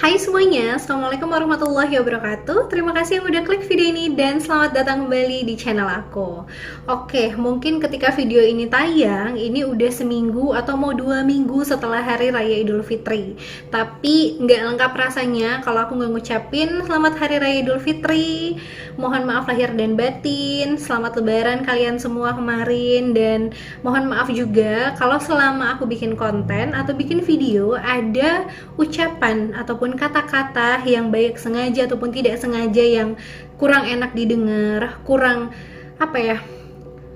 Hai semuanya, Assalamualaikum warahmatullahi wabarakatuh. Terima kasih yang udah klik video ini dan selamat datang kembali di channel aku. Oke, mungkin ketika video ini tayang, ini udah seminggu atau mau 2 minggu setelah Hari Raya Idul Fitri. Tapi nggak lengkap rasanya kalau aku nggak ngucapin Selamat Hari Raya Idul Fitri. Mohon maaf lahir dan batin, selamat lebaran kalian semua kemarin. Dan mohon maaf juga kalau selama aku bikin konten atau bikin video ada ucapan ataupun kata-kata yang baik sengaja ataupun tidak sengaja yang kurang enak didengar, kurang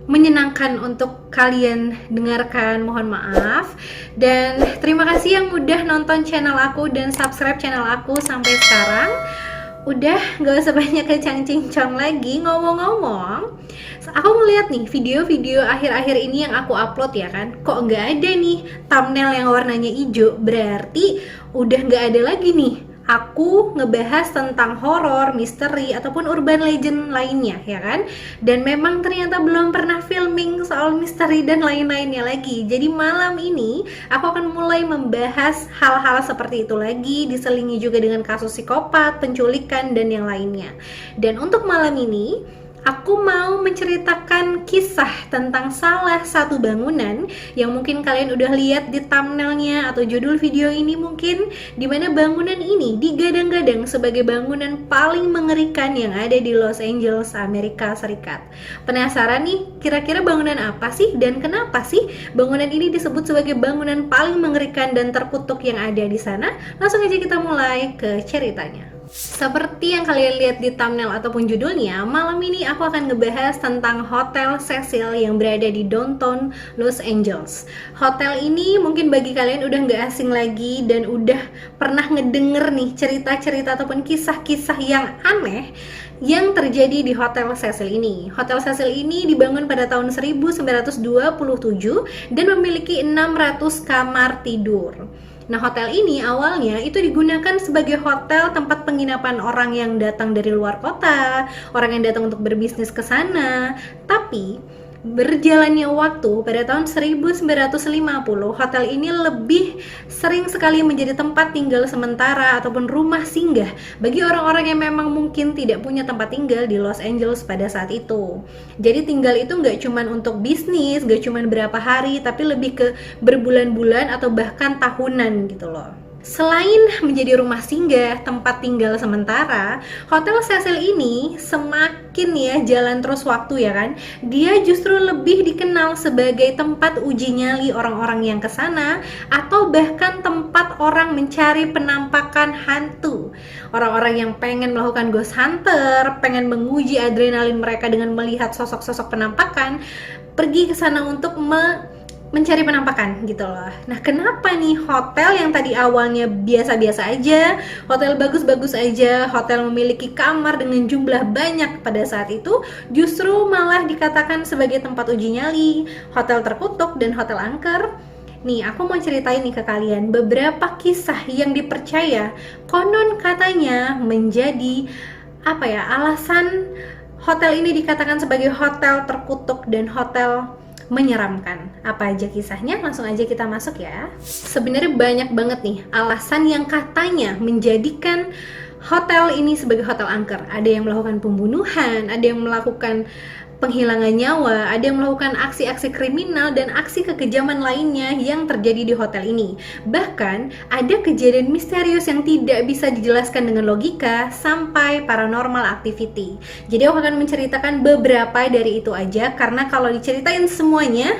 menyenangkan untuk kalian dengarkan, mohon maaf. Dan terima kasih yang udah nonton channel aku dan subscribe channel aku sampai sekarang. Udah gak usah banyak kecang-cincong lagi. Ngomong-ngomong, aku ngeliat nih video-video akhir-akhir ini yang aku upload ya kan, kok nggak ada nih thumbnail yang warnanya hijau. Berarti udah nggak ada lagi nih aku ngebahas tentang horor, misteri, ataupun urban legend lainnya ya kan. Dan memang ternyata belum pernah filming soal misteri dan lain-lainnya lagi. Jadi malam ini aku akan mulai membahas hal-hal seperti itu lagi, diselingi juga dengan kasus psikopat, penculikan, dan yang lainnya. Dan untuk malam ini aku mau menceritakan kisah tentang salah satu bangunan yang mungkin kalian udah lihat di thumbnailnya atau judul video ini mungkin, dimana bangunan ini digadang-gadang sebagai bangunan paling mengerikan yang ada di Los Angeles, Amerika Serikat. Penasaran nih, kira-kira bangunan apa sih dan kenapa sih bangunan ini disebut sebagai bangunan paling mengerikan dan terkutuk yang ada di sana? Langsung aja kita mulai ke ceritanya. Seperti yang kalian lihat di thumbnail ataupun judulnya, malam ini aku akan ngebahas tentang Hotel Cecil yang berada di downtown Los Angeles. Hotel ini mungkin bagi kalian udah nggak asing lagi dan udah pernah ngedenger nih cerita-cerita ataupun kisah-kisah yang aneh yang terjadi di Hotel Cecil ini. Hotel Cecil ini dibangun pada tahun 1927 dan memiliki 600 kamar tidur. Nah, hotel ini awalnya itu digunakan sebagai hotel tempat penginapan orang yang datang dari luar kota, orang yang datang untuk berbisnis ke sana. Tapi berjalannya waktu, pada tahun 1950, hotel ini lebih sering sekali menjadi tempat tinggal sementara ataupun rumah singgah bagi orang-orang yang memang mungkin tidak punya tempat tinggal di Los Angeles pada saat itu. Jadi tinggal itu nggak cuma untuk bisnis, nggak cuma berapa hari, tapi lebih ke berbulan-bulan atau bahkan tahunan gitu loh. Selain menjadi rumah singgah, tempat tinggal sementara, Hotel Cecil ini semakin jalan terus waktu ya kan, dia justru lebih dikenal sebagai tempat uji nyali orang-orang yang kesana, atau bahkan tempat orang mencari penampakan hantu. Orang-orang yang pengen melakukan ghost hunter, pengen menguji adrenalin mereka dengan melihat sosok-sosok penampakan, pergi ke sana untuk mencari penampakan gitu loh. Nah, kenapa nih hotel yang tadi awalnya biasa-biasa aja, hotel bagus-bagus aja, hotel memiliki kamar dengan jumlah banyak pada saat itu, justru malah dikatakan sebagai tempat uji nyali, hotel terkutuk, dan hotel angker? Nih, aku mau ceritain nih ke kalian beberapa kisah yang dipercaya konon katanya menjadi alasan hotel ini dikatakan sebagai hotel terkutuk dan hotel menyeramkan. Apa aja kisahnya? Langsung aja kita masuk ya. Sebenarnya banyak banget nih alasan yang katanya menjadikan hotel ini sebagai hotel angker. Ada yang melakukan pembunuhan, ada yang melakukan penghilangan nyawa, ada yang melakukan aksi-aksi kriminal dan aksi kekejaman lainnya yang terjadi di hotel ini. Bahkan ada kejadian misterius yang tidak bisa dijelaskan dengan logika sampai paranormal activity. Jadi aku akan menceritakan beberapa dari itu aja, karena kalau diceritain semuanya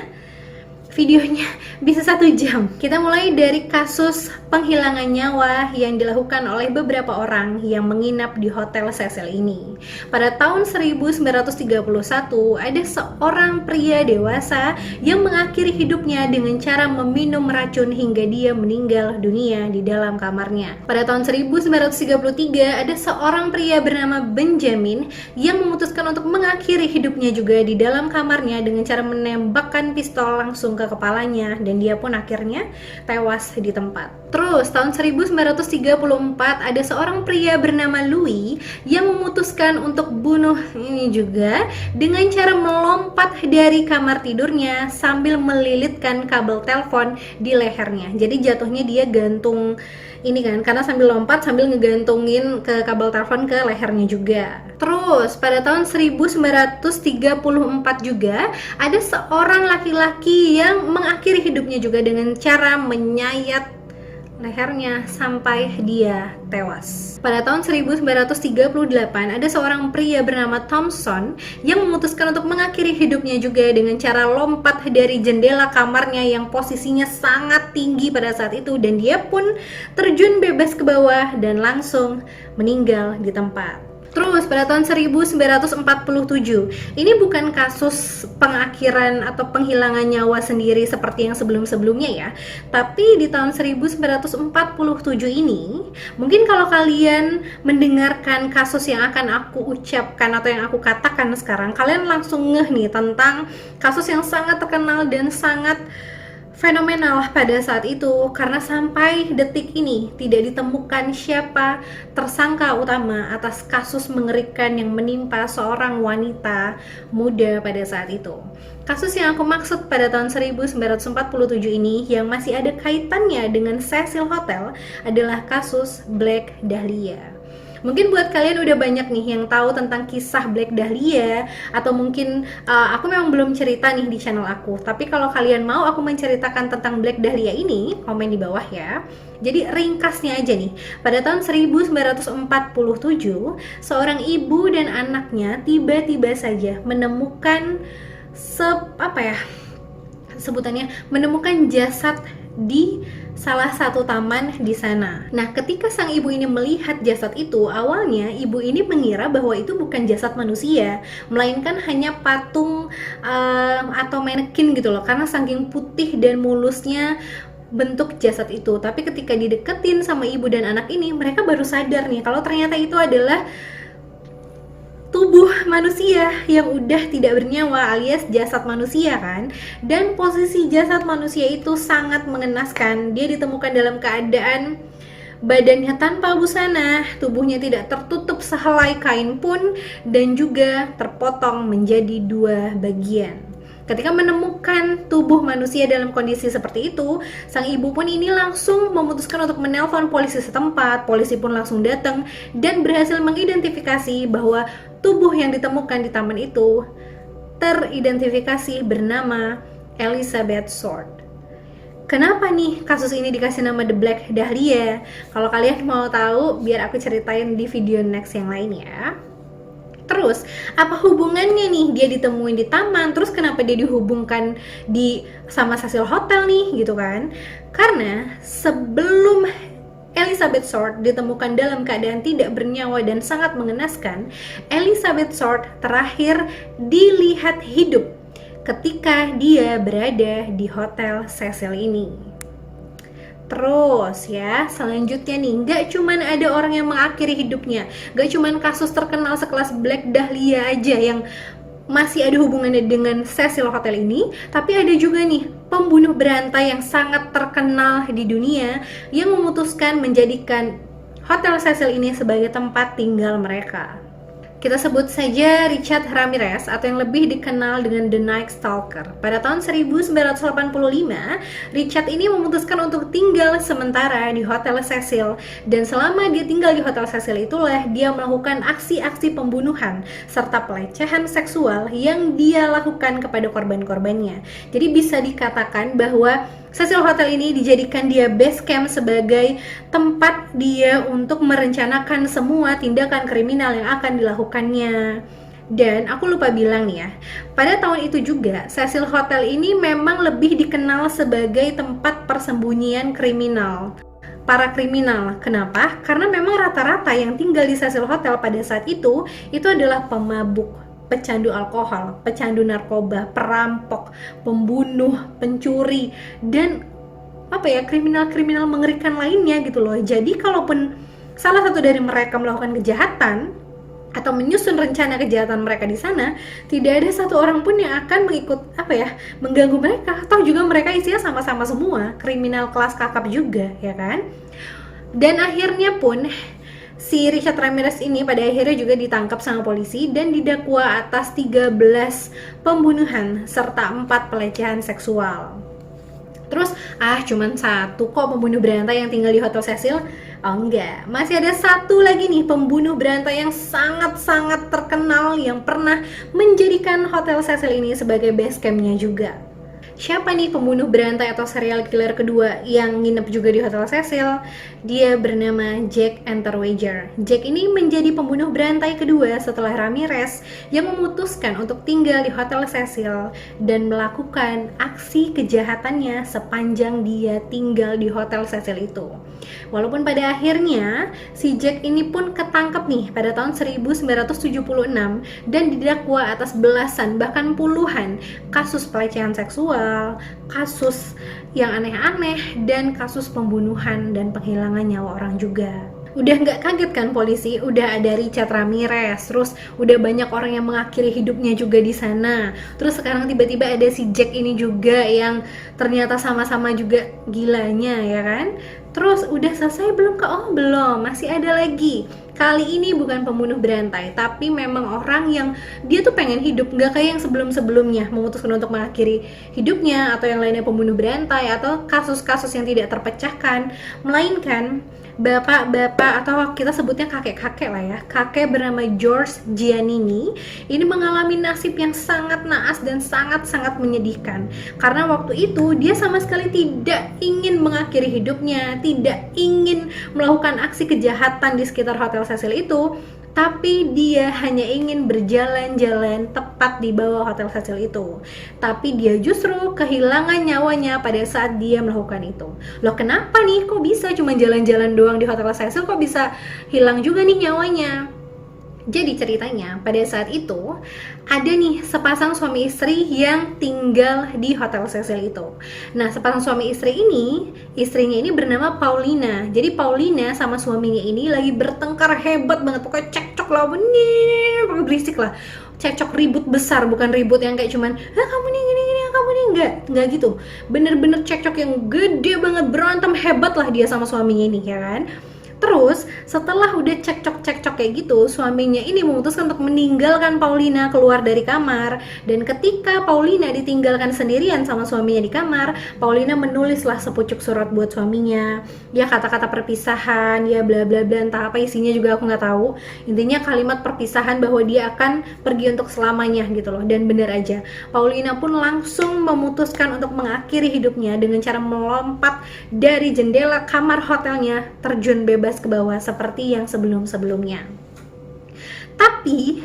videonya bisa 1 jam. Kita mulai dari kasus penghilangan nyawa yang dilakukan oleh beberapa orang yang menginap di Hotel Cecil ini. Pada tahun 1931, ada seorang pria dewasa yang mengakhiri hidupnya dengan cara meminum racun hingga dia meninggal dunia di dalam kamarnya. Pada tahun 1933, ada seorang pria bernama Benjamin yang memutuskan untuk mengakhiri hidupnya juga di dalam kamarnya dengan cara menembakkan pistol langsung ke kepalanya, dan dia pun akhirnya tewas di tempat. Terus tahun 1934 ada seorang pria bernama Louis yang memutuskan untuk bunuh ini juga dengan cara melompat dari kamar tidurnya sambil melilitkan kabel telepon di lehernya. Jadi jatuhnya dia gantung ini kan, karena sambil lompat sambil ngegantungin ke kabel telepon ke lehernya juga. Terus pada tahun 1934 juga ada seorang laki-laki yang mengakhiri hidupnya juga dengan cara menyayat lehernya sampai dia tewas. Pada tahun 1938 ada seorang pria bernama Thompson yang memutuskan untuk mengakhiri hidupnya juga dengan cara lompat dari jendela kamarnya yang posisinya sangat tinggi pada saat itu, dan dia pun terjun bebas ke bawah dan langsung meninggal di tempat. Terus pada tahun 1947, ini bukan kasus pengakhiran atau penghilangan nyawa sendiri seperti yang sebelum-sebelumnya ya, tapi di tahun 1947 ini, mungkin kalau kalian mendengarkan kasus yang akan aku ucapkan atau yang aku katakan sekarang, kalian langsung ngeh nih tentang kasus yang sangat terkenal dan sangat fenomenal pada saat itu, karena sampai detik ini tidak ditemukan siapa tersangka utama atas kasus mengerikan yang menimpa seorang wanita muda pada saat itu. Kasus yang aku maksud pada tahun 1947 ini yang masih ada kaitannya dengan Cecil Hotel adalah kasus Black Dahlia. Mungkin buat kalian udah banyak nih yang tahu tentang kisah Black Dahlia, atau mungkin aku memang belum cerita nih di channel aku. Tapi kalau kalian mau aku menceritakan tentang Black Dahlia ini, komen di bawah ya. Jadi ringkasnya aja nih, pada tahun 1947 seorang ibu dan anaknya tiba-tiba saja menemukan menemukan jasad di salah satu taman di sana. Nah, ketika sang ibu ini melihat jasad itu, awalnya ibu ini mengira bahwa itu bukan jasad manusia, melainkan hanya patung atau manekin gitu loh, karena saking putih dan mulusnya bentuk jasad itu. Tapi ketika dideketin sama ibu dan anak ini, mereka baru sadar nih kalau ternyata itu adalah tubuh manusia yang udah tidak bernyawa, alias jasad manusia kan. Dan posisi jasad manusia itu sangat mengenaskan. Dia ditemukan dalam keadaan badannya tanpa busana, tubuhnya tidak tertutup sehelai kain pun, dan juga terpotong menjadi 2 bagian. Ketika menemukan tubuh manusia dalam kondisi seperti itu, sang ibu pun ini langsung memutuskan untuk menelpon polisi setempat. Polisi pun langsung datang dan berhasil mengidentifikasi bahwa tubuh yang ditemukan di taman itu teridentifikasi bernama Elizabeth Short. Kenapa nih kasus ini dikasih nama The Black Dahlia? Kalau kalian mau tahu, biar aku ceritain di video next yang lain ya. Terus, apa hubungannya nih dia ditemuin di taman, terus kenapa dia dihubungkan sama Cecil Hotel nih, gitu kan? Karena sebelum Elizabeth Short ditemukan dalam keadaan tidak bernyawa dan sangat mengenaskan, Elizabeth Short terakhir dilihat hidup ketika dia berada di Hotel Cecil ini. Terus ya, selanjutnya nih, gak cuman ada orang yang mengakhiri hidupnya, gak cuman kasus terkenal sekelas Black Dahlia aja yang masih ada hubungannya dengan Cecil Hotel ini, tapi ada juga nih pembunuh berantai yang sangat terkenal di dunia yang memutuskan menjadikan Hotel Cecil ini sebagai tempat tinggal mereka. Kita sebut saja Richard Ramirez atau yang lebih dikenal dengan The Night Stalker. Pada tahun 1985, Richard ini memutuskan untuk tinggal sementara di Hotel Cecil, dan selama dia tinggal di Hotel Cecil itulah dia melakukan aksi-aksi pembunuhan serta pelecehan seksual yang dia lakukan kepada korban-korbannya. Jadi bisa dikatakan bahwa Cecil Hotel ini dijadikan dia base camp sebagai tempat dia untuk merencanakan semua tindakan kriminal yang akan dilakukannya. Dan aku lupa bilang nih ya, pada tahun itu juga Cecil Hotel ini memang lebih dikenal sebagai tempat persembunyian kriminal, para kriminal. Kenapa? Karena memang rata-rata yang tinggal di Cecil Hotel pada saat itu adalah pemabuk, pecandu alkohol, pecandu narkoba, perampok, pembunuh, pencuri, dan kriminal-kriminal mengerikan lainnya gitu loh. Jadi kalaupun salah satu dari mereka melakukan kejahatan atau menyusun rencana kejahatan mereka di sana, tidak ada satu orang pun yang akan mengganggu mereka. Atau juga mereka isinya sama-sama semua kriminal kelas kakap juga, ya kan? Dan akhirnya pun si Richard Ramirez ini pada akhirnya juga ditangkap sama polisi dan didakwa atas 13 pembunuhan serta 4 pelecehan seksual. Terus, cuman satu kok pembunuh berantai yang tinggal di Hotel Cecil? Oh enggak, masih ada satu lagi nih pembunuh berantai yang sangat-sangat terkenal yang pernah menjadikan Hotel Cecil ini sebagai base campnya juga. Siapa nih pembunuh berantai atau serial killer kedua yang nginep juga di Hotel Cecil? Dia bernama Jack Unterweger. Jack ini menjadi pembunuh berantai kedua setelah Ramirez yang memutuskan untuk tinggal di Hotel Cecil dan melakukan aksi kejahatannya sepanjang dia tinggal di Hotel Cecil itu. Walaupun pada akhirnya si Jack ini pun ketangkep nih pada tahun 1976 dan didakwa atas belasan bahkan puluhan kasus pelecehan seksual, kasus yang aneh-aneh, dan kasus pembunuhan dan penghilangan nyawa orang juga. Udah nggak kaget kan polisi? Udah ada Richard Ramirez, terus udah banyak orang yang mengakhiri hidupnya juga di sana. Terus sekarang tiba-tiba ada si Jack ini juga yang ternyata sama-sama juga gilanya, ya kan? Terus udah selesai belum kak? Oh belum, masih ada lagi. Kali ini bukan pembunuh berantai, tapi memang orang yang dia tuh pengen hidup, nggak kayak yang sebelum-sebelumnya memutuskan untuk mengakhiri hidupnya, atau yang lainnya pembunuh berantai, atau kasus-kasus yang tidak terpecahkan, melainkan bapak-bapak atau kita sebutnya kakek-kakek lah ya, kakek bernama George Giannini ini mengalami nasib yang sangat naas dan sangat-sangat menyedihkan karena waktu itu dia sama sekali tidak ingin mengakhiri hidupnya, tidak ingin melakukan aksi kejahatan di sekitar Hotel Cecil itu, tapi dia hanya ingin berjalan-jalan tepat di bawah Hotel Cecil itu. Tapi dia justru kehilangan nyawanya pada saat dia melakukan itu. Loh kenapa nih? Kok bisa cuma jalan-jalan doang di Hotel Cecil, kok bisa hilang juga nih nyawanya? Jadi ceritanya pada saat itu ada nih sepasang suami istri yang tinggal di Hotel Cecil itu. Nah sepasang suami istri ini, istrinya ini bernama Paulina. Jadi Paulina sama suaminya ini lagi bertengkar hebat banget, pokoknya cekcok lah, pokoknya berisik lah. Cekcok ribut besar, bukan ribut yang kayak cuman kamu nih gini, kamu nih enggak gitu. Bener-bener cekcok yang gede banget, berantem hebat lah dia sama suaminya ini, ya kan. Terus setelah udah cekcok kayak gitu, suaminya ini memutuskan untuk meninggalkan Paulina keluar dari kamar. Dan ketika Paulina ditinggalkan sendirian sama suaminya di kamar, Paulina menulislah sepucuk surat buat suaminya. Ya kata-kata perpisahan, ya bla bla bla, entah apa isinya juga aku nggak tahu. Intinya kalimat perpisahan bahwa dia akan pergi untuk selamanya gitu loh. Dan bener aja, Paulina pun langsung memutuskan untuk mengakhiri hidupnya dengan cara melompat dari jendela kamar hotelnya, terjun bebas ke bawah seperti yang sebelum-sebelumnya. Tapi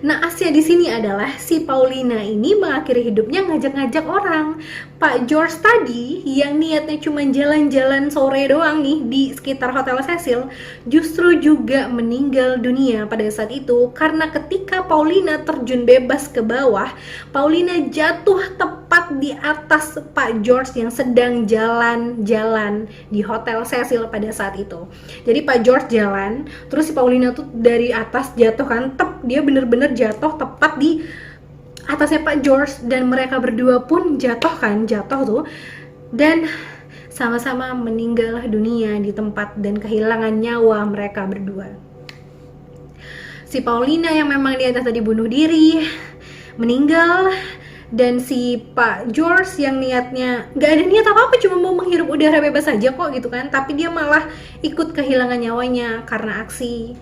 naasnya di sini adalah si Paulina ini mengakhiri hidupnya ngajak-ngajak orang. Pak George tadi yang niatnya cuma jalan-jalan sore doang nih di sekitar Hotel Cecil justru juga meninggal dunia pada saat itu karena ketika Paulina terjun bebas ke bawah, Paulina jatuh tepat di atas Pak George yang sedang jalan-jalan di Hotel Cecil pada saat itu. Jadi Pak George jalan, terus si Paulina tuh dari atas jatuh kan, dia bener-bener jatuh tepat di atasnya Pak George dan mereka berdua pun jatuh tuh dan sama-sama meninggal dunia di tempat dan kehilangan nyawa mereka berdua. Si Paulina yang memang di atas tadi bunuh diri meninggal, dan si Pak George yang niatnya gak ada niat apa-apa, cuma mau menghirup udara bebas saja kok gitu kan, tapi dia malah ikut kehilangan nyawanya karena aksi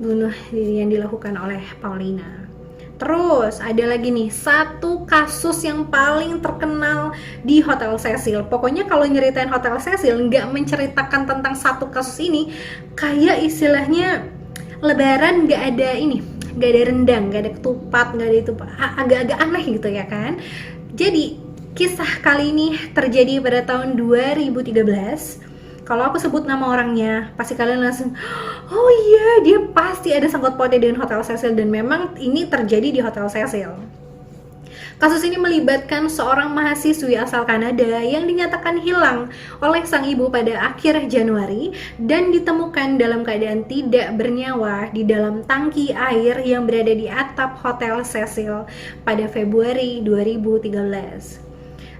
bunuh diri yang dilakukan oleh Paulina. Terus ada lagi nih satu kasus yang paling terkenal di Hotel Cecil. Pokoknya kalau nyeritain Hotel Cecil nggak menceritakan tentang satu kasus ini, kayak istilahnya Lebaran nggak ada ini, nggak ada rendang, nggak ada ketupat, nggak ada itu, agak-agak aneh gitu ya kan. Jadi kisah kali ini terjadi pada tahun 2013. Kalau aku sebut nama orangnya, pasti kalian langsung, oh iya, dia pasti ada sangkut pautnya dengan Hotel Cecil, dan memang ini terjadi di Hotel Cecil. Kasus ini melibatkan seorang mahasiswi asal Kanada yang dinyatakan hilang oleh sang ibu pada akhir Januari dan ditemukan dalam keadaan tidak bernyawa di dalam tangki air yang berada di atap Hotel Cecil pada Februari 2013.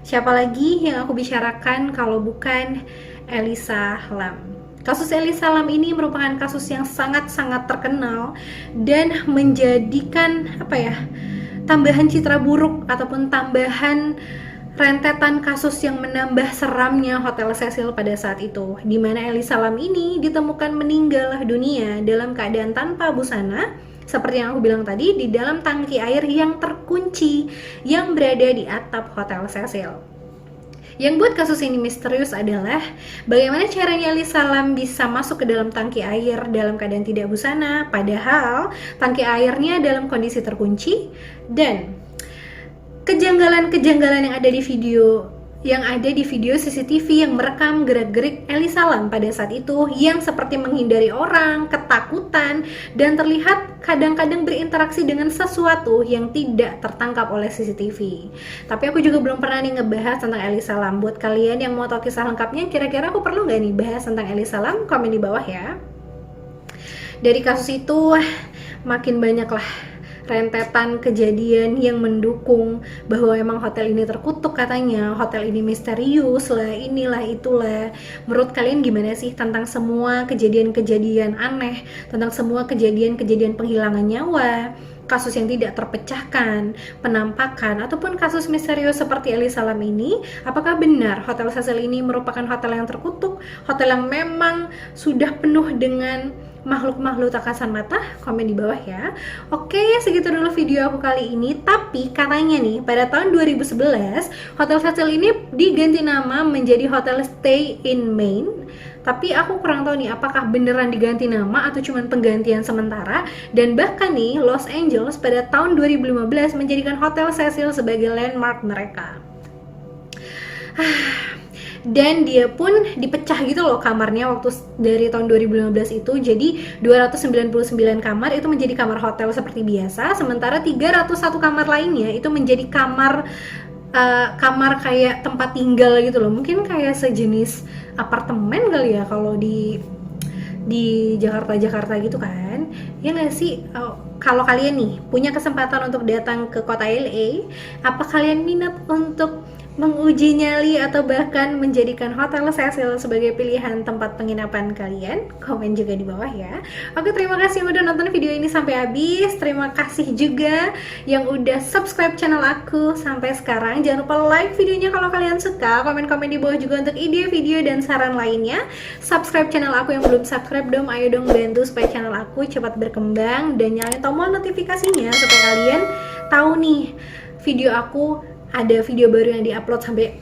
Siapa lagi yang aku bicarakan kalau bukan Elisa Lam. Kasus Elisa Lam ini merupakan kasus yang sangat-sangat terkenal dan menjadikan tambahan citra buruk ataupun tambahan rentetan kasus yang menambah seramnya Hotel Cecil pada saat itu, di mana Elisa Lam ini ditemukan meninggal dunia dalam keadaan tanpa busana, seperti yang aku bilang tadi, di dalam tangki air yang terkunci yang berada di atap Hotel Cecil. Yang buat kasus ini misterius adalah bagaimana caranya Elisa Lam bisa masuk ke dalam tangki air dalam keadaan tidak busana, padahal tangki airnya dalam kondisi terkunci, dan kejanggalan-kejanggalan yang ada di video CCTV yang merekam gerak-gerik Elisa Lam pada saat itu, yang seperti menghindari orang, ketakutan, dan terlihat kadang-kadang berinteraksi dengan sesuatu yang tidak tertangkap oleh CCTV. Tapi aku juga belum pernah nih ngebahas tentang Elisa Lam. Buat kalian yang mau tahu kisah lengkapnya, kira-kira aku perlu nggak nih bahas tentang Elisa Lam? Komen di bawah ya. Dari kasus itu makin banyak lah rentetan kejadian yang mendukung bahwa emang hotel ini terkutuk, katanya hotel ini misterius lah, inilah itulah. Menurut kalian gimana sih tentang semua kejadian-kejadian aneh, tentang semua kejadian-kejadian penghilangan nyawa, kasus yang tidak terpecahkan, penampakan, ataupun kasus misterius seperti Elisa Lam ini? Apakah benar Hotel Cecil ini merupakan hotel yang terkutuk, hotel yang memang sudah penuh dengan makhluk-makhluk tak kasat mata? Komen di bawah ya. Oke, segitu dulu video aku kali ini. Tapi katanya nih, pada tahun 2011 Hotel Cecil ini diganti nama menjadi Hotel Stay in Maine. Tapi aku kurang tahu nih apakah beneran diganti nama atau cuman penggantian sementara. Dan bahkan nih, Los Angeles pada tahun 2015 menjadikan Hotel Cecil sebagai landmark mereka. Dan dia pun dipecah gitu loh kamarnya waktu dari tahun 2015 itu. Jadi 299 kamar itu menjadi kamar hotel seperti biasa, sementara 301 kamar lainnya itu menjadi kamar kayak tempat tinggal gitu loh. Mungkin kayak sejenis apartemen kali ya kalau di Jakarta gitu kan, ya nggak sih? Kalau kalian nih punya kesempatan untuk datang ke kota LA, apa kalian minat untuk menguji nyali atau bahkan menjadikan Hotel Cecil sebagai pilihan tempat penginapan kalian? Komen juga di bawah ya. Oke, terima kasih yang udah nonton video ini sampai habis. Terima kasih juga yang udah subscribe channel aku sampai sekarang. Jangan lupa like videonya kalau kalian suka. Komen-komen di bawah juga untuk ide video dan saran lainnya. Subscribe channel aku yang belum subscribe dong. Ayo dong bantu supaya channel aku cepat berkembang, dan nyalain tombol notifikasinya supaya kalian tahu nih video aku ada video baru yang diupload. Sampai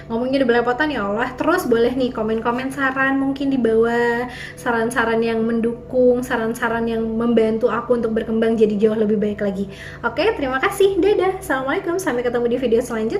ngomongnya udah belepotan ya Allah. Terus boleh nih komen-komen saran mungkin di bawah, saran-saran yang mendukung, saran-saran yang membantu aku untuk berkembang jadi jauh lebih baik lagi. Oke, terima kasih. Dadah. Assalamualaikum. Sampai ketemu di video selanjutnya.